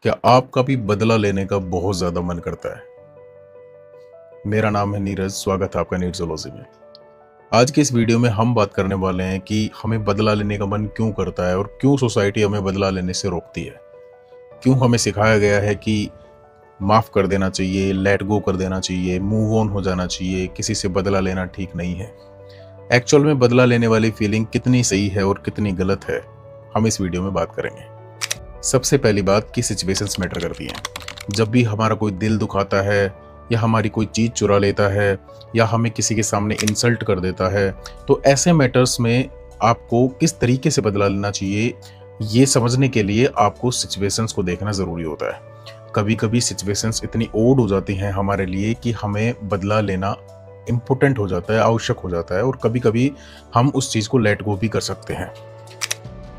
क्या आपका भी बदला लेने का बहुत ज़्यादा मन करता है? मेरा नाम है नीरज, स्वागत है आपका नीरजोलॉजी में। आज की इस वीडियो में हम बात करने वाले हैं कि हमें बदला लेने का मन क्यों करता है और क्यों सोसाइटी हमें बदला लेने से रोकती है। क्यों हमें सिखाया गया है कि माफ़ कर देना चाहिए, लेट गो कर देना चाहिए, मूव ऑन हो जाना चाहिए, किसी से बदला लेना ठीक नहीं है। एक्चुअल में बदला लेने वाली फीलिंग कितनी सही है और कितनी गलत है, हम इस वीडियो में बात करेंगे। सबसे पहली बात कि सिचुएशंस मैटर करती हैं। जब भी हमारा कोई दिल दुखाता है या हमारी कोई चीज़ चुरा लेता है या हमें किसी के सामने इंसल्ट कर देता है, तो ऐसे मैटर्स में आपको किस तरीके से बदला लेना चाहिए, ये समझने के लिए आपको सिचुएशंस को देखना ज़रूरी होता है। कभी कभी सिचुएशंस इतनी ओड हो जाती हैं हमारे लिए कि हमें बदला लेना इम्पोर्टेंट हो जाता है, आवश्यक हो जाता है, और कभी कभी हम उस चीज़ को लेट गो भी कर सकते हैं।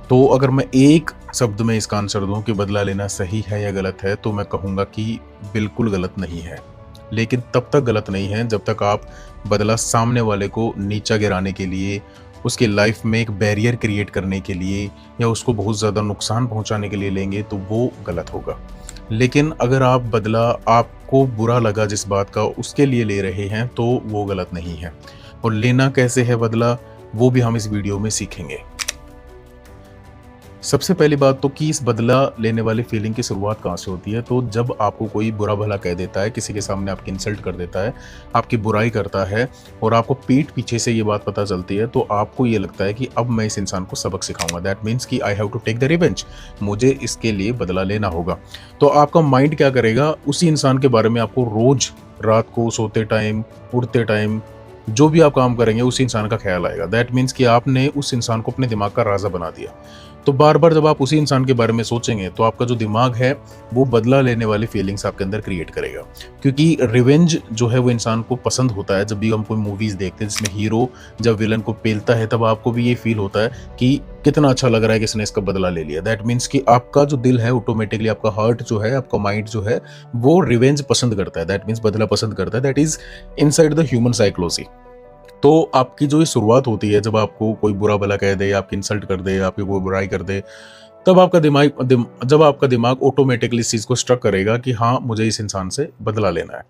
तो अगर मैं एक शब्द में इसका आंसर दूं कि बदला लेना सही है या गलत है, तो मैं कहूँगा कि बिल्कुल गलत नहीं है। लेकिन तब तक गलत नहीं है जब तक आप बदला सामने वाले को नीचा गिराने के लिए, उसकी लाइफ में एक बैरियर क्रिएट करने के लिए या उसको बहुत ज़्यादा नुकसान पहुंचाने के लिए लेंगे, तो वो गलत होगा। लेकिन अगर आप बदला आपको बुरा लगा जिस बात का, उसके लिए ले रहे हैं, तो वो गलत नहीं है। और लेना कैसे है बदला, वो भी हम इस वीडियो में सीखेंगे। सबसे पहली बात तो कि इस बदला लेने वाली फीलिंग की शुरुआत कहाँ से होती है। तो जब आपको कोई बुरा भला कह देता है, किसी के सामने आपकी इंसल्ट कर देता है, आपकी बुराई करता है, और आपको पीठ पीछे से ये बात पता चलती है, तो आपको ये लगता है कि अब मैं इस इंसान को सबक सिखाऊंगा। दैट मीन्स कि I have to take the revenge, मुझे इसके लिए बदला लेना होगा। तो आपका माइंड क्या करेगा, उसी इंसान के बारे में आपको रोज रात को सोते टाइम, उठते टाइम, जो भी आप काम करेंगे उस इंसान का ख्याल आएगा। दैट मीन्स कि आपने उस इंसान को अपने दिमाग का राजा बना दिया। तो बार बार जब आप उसी इंसान के बारे में सोचेंगे, तो आपका जो दिमाग है वो बदला लेने वाली फीलिंग्स आपके अंदर क्रिएट करेगा। क्योंकि रिवेंज जो है वो इंसान को पसंद होता है। जब भी हम कोई मूवीज देखते हैं जिसमें हीरो जब विलन को पेलता है, तब आपको भी ये फील होता है कि कितना अच्छा लग रहा है कि इसने इसका बदला ले लिया। दैट मीन्स कि आपका जो दिल है, ऑटोमेटिकली आपका हार्ट जो है, आपका माइंड जो है, वो रिवेंज पसंद करता है। दैट मीन्स बदला पसंद करता है। That is inside the human psychology. तो आपकी जो ये शुरुआत होती है, जब आपको कोई बुरा भला कह दे, आपकी इंसल्ट कर दे, आपकी कोई बुराई कर दे, तब जब आपका दिमाग ऑटोमेटिकली इस चीज़ को स्ट्रक करेगा कि हाँ, मुझे इस इंसान से बदला लेना है।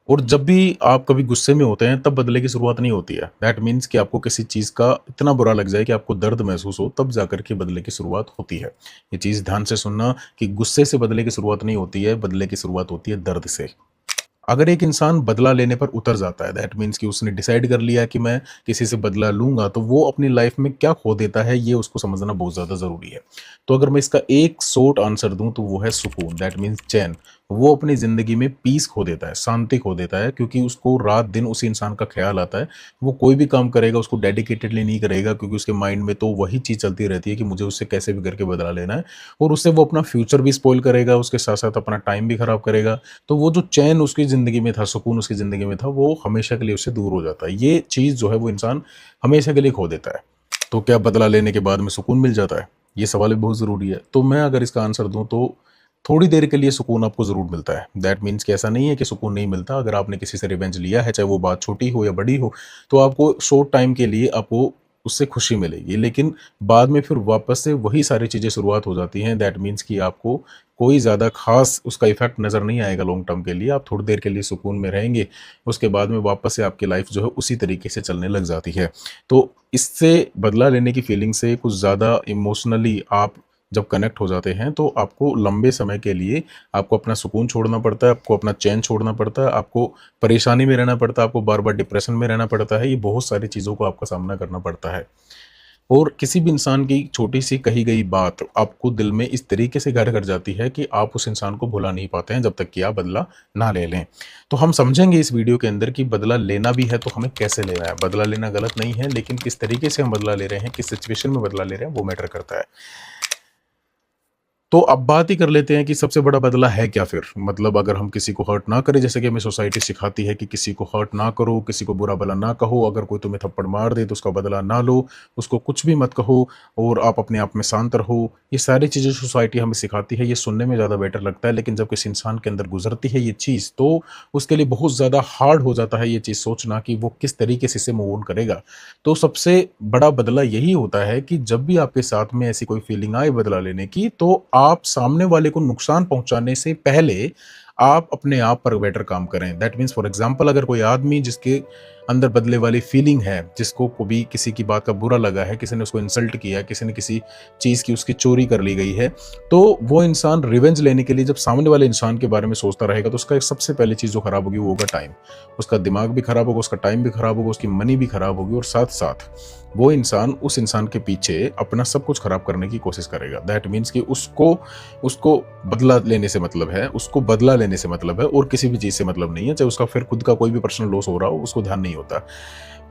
और जब भी आप कभी गुस्से में होते हैं, तब बदले की शुरुआत नहीं होती है। दैट मीन्स कि आपको किसी चीज़ का इतना बुरा लग जाए कि आपको दर्द महसूस हो, तब जाकर के बदले की शुरुआत होती है। ये चीज़ ध्यान से सुनना कि गुस्से से बदले की शुरुआत नहीं होती है, बदले की शुरुआत होती है दर्द से। अगर एक इंसान बदला लेने पर उतर जाता है, दैट मीन्स कि उसने डिसाइड कर लिया कि मैं किसी से बदला लूंगा, तो वो अपनी लाइफ में क्या खो देता है, ये उसको समझना बहुत ज़्यादा ज़रूरी है। तो अगर मैं इसका एक शॉर्ट आंसर दूं, तो वो है सुकून। दैट मीन्स चैन। वो अपनी ज़िंदगी में पीस खो देता है, शांति खो देता है, क्योंकि उसको रात दिन उसी इंसान का ख्याल आता है। वो कोई भी काम करेगा उसको डेडिकेटेडली नहीं करेगा, क्योंकि उसके माइंड में तो वही चीज़ चलती रहती है कि मुझे उससे कैसे भी करके बदला लेना है। और उससे वो अपना फ्यूचर भी स्पॉइल करेगा, उसके साथ साथ अपना टाइम भी खराब करेगा। तो वो जो चैन उसकी ज़िंदगी में था, सुकून उसकी ज़िंदगी में था, वो हमेशा के लिए उससे दूर हो जाता है। ये चीज़ जो है वो इंसान हमेशा के लिए खो देता है। तो क्या बदला लेने के बाद में सुकून मिल जाता है? ये सवाल भी बहुत ज़रूरी है। तो मैं अगर इसका आंसर दूँ, तो थोड़ी देर के लिए सुकून आपको ज़रूर मिलता है। दैट मीन्स कि ऐसा नहीं है कि सुकून नहीं मिलता। अगर आपने किसी से रिवेंज लिया है, चाहे वो बात छोटी हो या बड़ी हो, तो आपको शॉर्ट टाइम के लिए आपको उससे खुशी मिलेगी। लेकिन बाद में फिर वापस से वही सारी चीज़ें शुरुआत हो जाती हैं। दैट मीन्स कि आपको कोई ज़्यादा खास उसका इफेक्ट नज़र नहीं आएगा लॉन्ग टर्म के लिए। आप थोड़ी देर के लिए सुकून में रहेंगे, उसके बाद में वापस से आपकी लाइफ जो है उसी तरीके से चलने लग जाती है। तो इससे बदला लेने की फीलिंग से कुछ ज़्यादा इमोशनली आप जब कनेक्ट हो जाते हैं, तो आपको लंबे समय के लिए आपको अपना सुकून छोड़ना पड़ता है, आपको अपना चैन छोड़ना पड़ता है, आपको परेशानी में रहना पड़ता है, आपको बार बार डिप्रेशन में रहना पड़ता है। ये बहुत सारी चीज़ों को आपका सामना करना पड़ता है। और किसी भी इंसान की छोटी सी कही गई बात आपको दिल में इस तरीके से घर कर जाती है कि आप उस इंसान को भुला नहीं पाते हैं, जब तक कि आप बदला ना ले लें। तो हम समझेंगे इस वीडियो के अंदर कि बदला लेना भी है तो हमें कैसे लेना है। बदला लेना गलत नहीं है, लेकिन किस तरीके से हम बदला ले रहे हैं, किस सिचुएशन में बदला ले रहे हैं, वो मैटर करता है। तो अब बात ही कर लेते हैं कि सबसे बड़ा बदला है क्या फिर? मतलब अगर हम किसी को हर्ट ना करें, जैसे कि हमें सोसाइटी सिखाती है कि किसी को हर्ट ना करो, किसी को बुरा भला ना कहो, अगर कोई तुम्हें थप्पड़ मार दे तो उसका बदला ना लो, उसको कुछ भी मत कहो, और आप अपने आप में शांत रहो। ये सारी चीज़ें सोसाइटी हमें सिखाती है, ये सुनने में ज़्यादा बेटर लगता है। लेकिन जब किसी इंसान के अंदर गुजरती है ये चीज़, तो उसके लिए बहुत ज़्यादा हार्ड हो जाता है ये चीज़ सोचना कि वो किस तरीके से इसे मूव ऑन करेगा। तो सबसे बड़ा बदला यही होता है कि जब भी आपके साथ में ऐसी कोई फीलिंग आए बदला लेने की, तो आप सामने वाले को नुकसान पहुंचाने से पहले आप अपने आप पर बेटर काम करें। दैट मीन्स फॉर एग्जांपल अगर कोई आदमी जिसके अंदर बदले वाली फीलिंग है, जिसको कभी किसी की बात का बुरा लगा है, किसी ने उसको इंसल्ट किया है, किसी ने किसी चीज़ की उसकी चोरी कर ली गई है, तो वो इंसान रिवेंज लेने के लिए जब सामने वाले इंसान के बारे में सोचता रहेगा तो उसका एक सबसे पहली चीज़ जो खराब होगी वो होगा टाइम। उसका दिमाग भी खराब होगा, उसका टाइम भी खराब होगा, उसकी मनी भी खराब होगी, और साथ साथ वो इंसान उस इंसान के पीछे अपना सब कुछ खराब करने की कोशिश करेगा। दैट मीन्स कि उसको बदला लेने से मतलब है, उसको बदला लेने से मतलब है, और किसी भी चीज़ से मतलब नहीं है। चाहे उसका फिर खुद का कोई भी पर्सनल लॉस हो रहा हो, उसको ध्यान नहीं होता।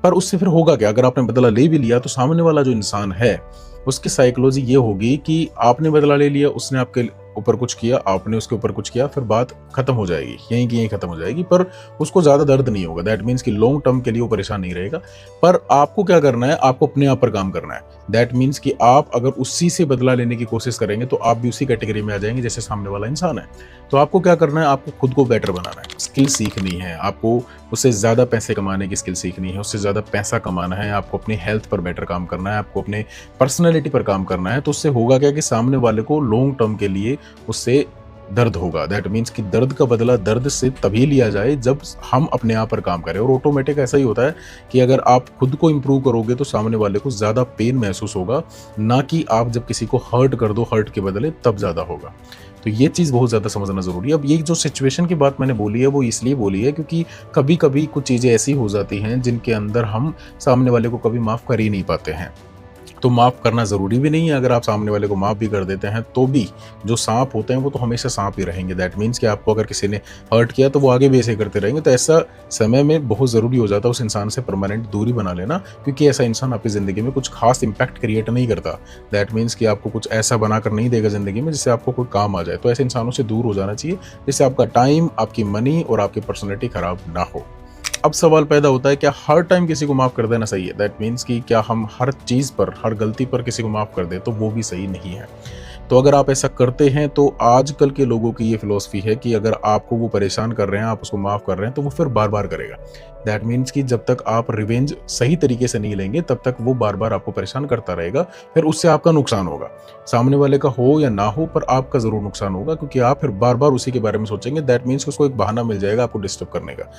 पर उससे फिर होगा क्या? अगर आपने बदला ले भी लिया तो सामने वाला जो इंसान है उसकी साइकोलॉजी ये होगी कि आपने बदला ले लिया, उसने आपके ऊपर कुछ किया, आपने उसके ऊपर कुछ किया, फिर बात खत्म हो जाएगी, यहीं की यहीं खत्म हो जाएगी, पर उसको ज़्यादा दर्द नहीं होगा। दैट मीन्स कि लॉन्ग टर्म के लिए वो परेशान नहीं रहेगा। पर आपको क्या करना है? आपको अपने आप पर काम करना है। दैट मीन्स कि आप अगर उसी से बदला लेने की कोशिश करेंगे तो आप भी उसी कैटेगरी में आ जाएंगे जैसे सामने वाला इंसान है। तो आपको क्या करना है? आपको खुद को बेटर बनाना है, स्किल सीखनी है, आपको उससे ज़्यादा पैसे कमाने की स्किल सीखनी है, उससे ज़्यादा पैसा कमाना है, आपको अपनी हेल्थ पर बेटर काम करना है, आपको अपने पर्सनैलिटी पर काम करना है। तो उससे होगा क्या कि सामने वाले को लॉन्ग टर्म के लिए उससे दर्द होगा। दैट मीन्स कि दर्द का बदला दर्द से तभी लिया जाए जब हम अपने आप पर काम करें, और ऑटोमेटिक ऐसा ही होता है कि अगर आप खुद को इंप्रूव करोगे तो सामने वाले को ज़्यादा पेन महसूस होगा, ना कि आप जब किसी को हर्ट कर दो हर्ट के बदले तब ज़्यादा होगा। तो ये चीज़ बहुत ज़्यादा समझना ज़रूरी है। अब ये जो सिचुएशन की बात मैंने बोली है वो इसलिए बोली है क्योंकि कभी कभी कुछ चीज़ें ऐसी हो जाती हैं जिनके अंदर हम सामने वाले को कभी माफ़ कर ही नहीं पाते हैं। तो माफ़ करना ज़रूरी भी नहीं है। अगर आप सामने वाले को माफ़ भी कर देते हैं तो भी जो सांप होते हैं वो तो हमेशा सांप ही रहेंगे। दैट मीन्स कि आपको अगर किसी ने हर्ट किया तो वो आगे भी ऐसे करते रहेंगे। तो ऐसा समय में बहुत ज़रूरी हो जाता है उस इंसान से परमानेंट दूरी बना लेना, क्योंकि ऐसा इंसान आपकी ज़िंदगी में कुछ खास इंपैक्ट क्रिएट नहीं करता। दैट मीन्स कि आपको कुछ ऐसा बनाकर नहीं देगा ज़िंदगी में जिससे आपको कोई काम आ जाए। तो ऐसे इंसानों से दूर हो जाना चाहिए जिससे आपका टाइम, आपकी मनी और आपकी पर्सनैलिटी खराब ना हो। अब सवाल पैदा होता है, क्या हर टाइम किसी को माफ़ कर देना सही है? दैट मीन्स कि क्या हम हर चीज़ पर, हर गलती पर किसी को माफ़ कर दें? तो वो भी सही नहीं है। तो अगर आप ऐसा करते हैं तो आजकल के लोगों की ये फिलॉसफी है कि अगर आपको वो परेशान कर रहे हैं, आप उसको माफ़ कर रहे हैं, तो वो फिर बार बार करेगा। दैट मीन्स कि जब तक आप रिवेंज सही तरीके से नहीं लेंगे तब तक वो बार बार आपको परेशान करता रहेगा। फिर उससे आपका नुकसान होगा, सामने वाले का हो या ना हो, पर आपका ज़रूर नुकसान होगा, क्योंकि आप फिर बार बार उसी के बारे में सोचेंगे। दैट मीन्स उसको एक बहाना मिल जाएगा आपको डिस्टर्ब करने का।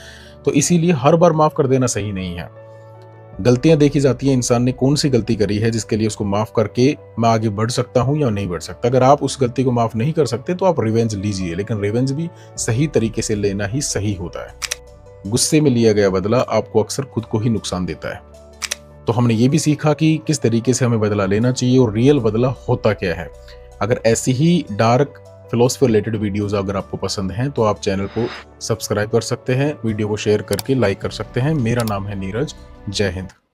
तो इसीलिए हर बार माफ़ कर देना सही नहीं है। गलतियां देखी जाती हैं, इंसान ने कौन सी गलती करी है जिसके लिए उसको माफ़ करके मैं आगे बढ़ सकता हूं या नहीं बढ़ सकता। अगर आप उस गलती को माफ़ नहीं कर सकते तो आप रिवेंज लीजिए, लेकिन रिवेंज भी सही तरीके से लेना ही सही होता है। गुस्से में लिया गया बदला आपको अक्सर खुद को ही नुकसान देता है। तो हमने ये भी सीखा कि किस तरीके से हमें बदला लेना चाहिए और रियल बदला होता क्या है। अगर ऐसी ही डार्क फिलॉसफी रिलेटेड वीडियोस अगर आपको पसंद हैं तो आप चैनल को सब्सक्राइब कर सकते हैं, वीडियो को शेयर करके लाइक कर सकते हैं। मेरा नाम है नीरज। जय हिंद।